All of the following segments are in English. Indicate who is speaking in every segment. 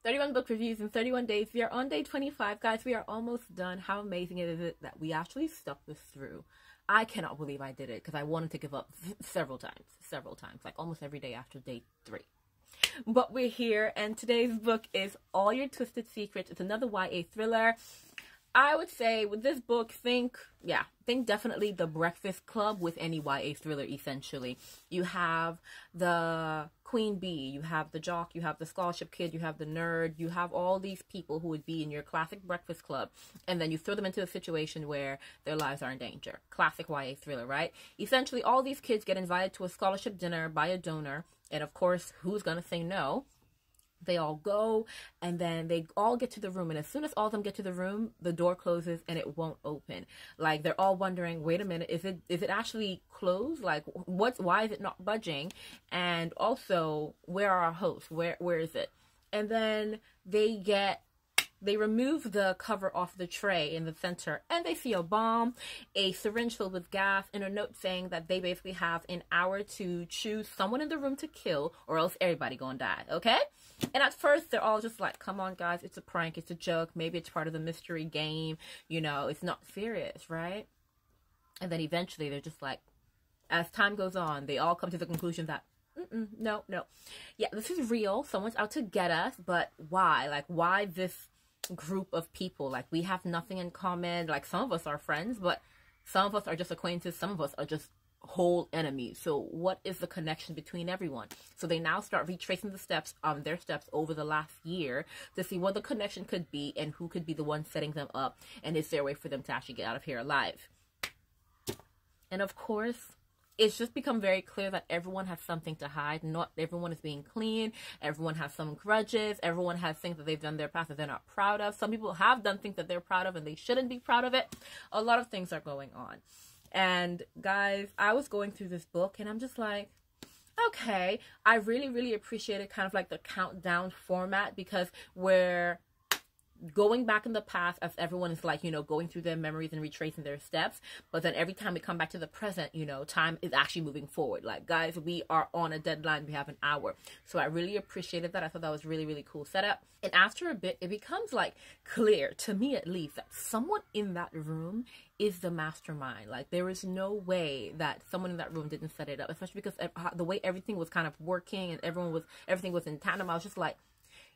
Speaker 1: 31 book reviews in 31 days. We are on day 25, guys. We are almost done. How amazing is it that we actually stuck this through? I cannot believe I did it because I wanted to give up several times, like almost every day after day 3. But we're here, and today's book is All Your Twisted Secrets. It's another YA thriller. I would say with this book, think definitely the Breakfast Club with any YA thriller, essentially. You have the queen bee, you have the jock, you have the scholarship kid, you have the nerd, you have all these people who would be in your classic Breakfast Club, and then you throw them into a situation where their lives are in danger. Classic YA thriller, right? Essentially, all these kids get invited to a scholarship dinner by a donor, and of course, who's gonna say no? They all go, and then they all get to the room, and as soon as all of them get to the room, the door closes and it won't open. Like, they're all wondering, wait a minute, is it actually closed? Like, why is it not budging? And also, where are our hosts? Where is it? And then they remove the cover off the tray in the center, and they see a bomb, a syringe filled with gas, and a note saying that they basically have an hour to choose someone in the room to kill, or else everybody gonna die, okay? And at first, they're all just like, come on, guys, it's a prank, it's a joke, maybe it's part of the mystery game, you know, it's not serious, right? And then eventually, they're just like, as time goes on, they all come to the conclusion that, no. Yeah, this is real, someone's out to get us, but why? Like, why this group of people? Like, we have nothing in common. Like, some of us are friends, but some of us are just acquaintances, some of us are just whole enemies. So what is the connection between everyone? So they now start retracing the steps their steps over the last year to see what the connection could be and who could be the one setting them up, and is there a way for them to actually get out of here alive. And of course, it's just become very clear that everyone has something to hide. Not everyone is being clean. Everyone has some grudges. Everyone has things that they've done in their past that they're not proud of. Some people have done things that they're proud of and they shouldn't be proud of it. A lot of things are going on. And guys, I was going through this book and I'm just like, okay, I really appreciated kind of like the countdown format, because we're going back in the past as everyone is like, you know, going through their memories and retracing their steps, but then every time we come back to the present, you know, time is actually moving forward. Like, guys, we are on a deadline, we have an hour. So I really appreciated that. I thought that was really cool setup. And after a bit, it becomes like clear, to me at least, that someone in that room is the mastermind. Like, there is no way that someone in that room didn't set it up, especially because the way everything was kind of working and everything was in tandem. I was just like,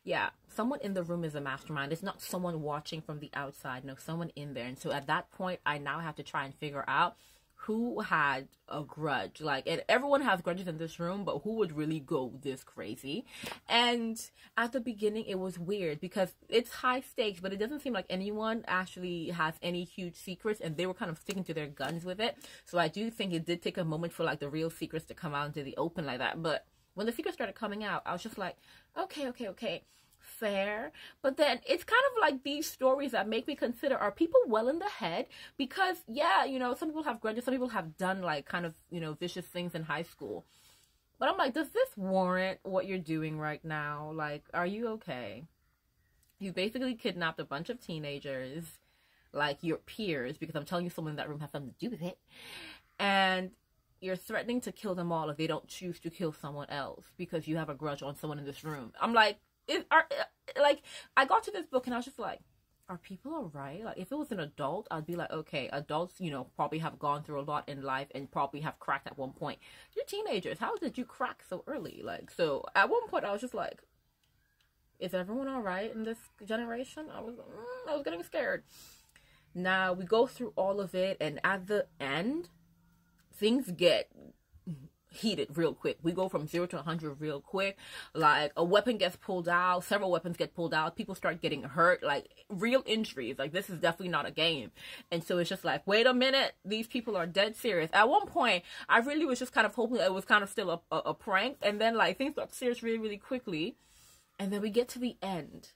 Speaker 1: yeah, someone in the room is a mastermind. It's not someone watching from the outside. No, someone in there. And so at that point, I now have to try and figure out who had a grudge. Like, and everyone has grudges in this room, but who would really go this crazy? And at the beginning, it was weird because it's high stakes, but it doesn't seem like anyone actually has any huge secrets, and they were kind of sticking to their guns with it. So I do think it did take a moment for like the real secrets to come out into the open like that. But when the secrets started coming out, I was just like, okay, fair. But then it's kind of like these stories that make me consider, are people well in the head? Because yeah, you know, some people have grudges, some people have done like kind of, you know, vicious things in high school. But I'm like, does this warrant what you're doing right now? Like, are you okay? You basically kidnapped a bunch of teenagers, like your peers, because I'm telling you someone in that room has something to do with it. And you're threatening to kill them all if they don't choose to kill someone else because you have a grudge on someone in this room. I'm like, I got to this book and I was just like, are people alright? Like, if it was an adult, I'd be like, okay, adults, you know, probably have gone through a lot in life and probably have cracked at one point. You're teenagers. How did you crack so early? Like, so at one point I was just like, is everyone alright in this generation? I was getting scared. Now we go through all of it, and at the end, things get heated real quick. We go from 0 to 100 real quick. Like, a weapon gets pulled out, several weapons get pulled out, people start getting hurt, like real injuries. Like, this is definitely not a game. And so it's just like, wait a minute, these people are dead serious. At one point, I really was just kind of hoping it was kind of still a prank, and then like things got serious really quickly, and then we get to the end.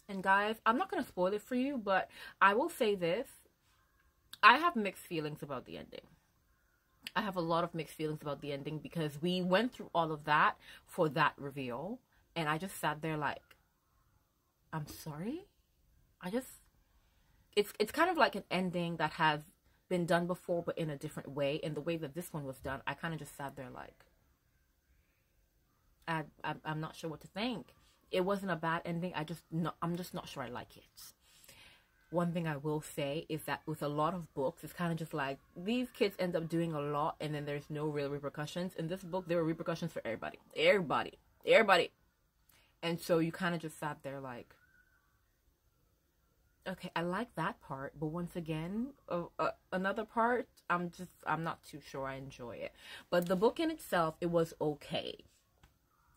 Speaker 1: And guys, I'm not gonna spoil it for you, but I will say this: I have mixed feelings about the ending. I have a lot of mixed feelings about the ending, because we went through all of that for that reveal, and I just sat there like, I'm sorry? It's kind of like an ending that has been done before, but in a different way, and the way that this one was done, I kind of just sat there like, I'm not sure what to think. it wasn't a bad ending. I'm just not sure I like it. One thing I will say is that with a lot of books, it's kind of just like these kids end up doing a lot and then there's no real repercussions. In this book, there were repercussions for everybody. And so you kind of just sat there like, okay, I like that part, but once again, another part, I'm not too sure I enjoy it. But the book in itself, it was okay.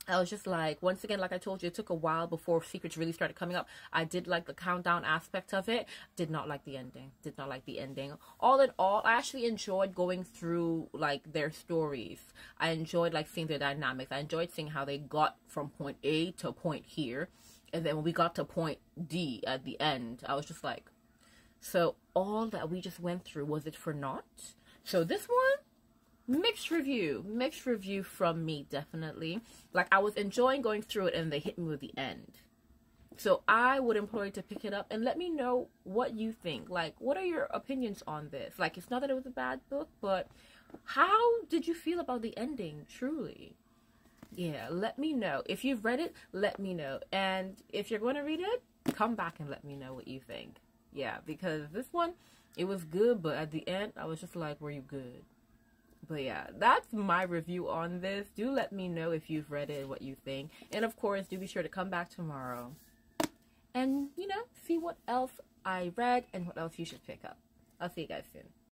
Speaker 1: I was just like, once again, like I told you, it took a while before secrets really started coming up. I did like the countdown aspect of it. Did not like the ending. All in all, I actually enjoyed going through like their stories. I enjoyed like seeing their dynamics. I enjoyed seeing how they got from point A to point here. And then when we got to point D at the end, I was just like, so all that we just went through, was it for naught? So this one, mixed review from me, definitely. Like, I was enjoying going through it and they hit me with the end. So I would implore you to pick it up and let me know what you think. Like, what are your opinions on this? Like, it's not that it was a bad book, but how did you feel about the ending, truly? Yeah, let me know. If you've read it, let me know. And if you're going to read it, come back and let me know what you think. Yeah, because this one, it was good, but at the end, I was just like, were you good? But yeah, that's my review on this. Do let me know if you've read it, what you think. And of course, do be sure to come back tomorrow and, you know, see what else I read and what else you should pick up. I'll see you guys soon.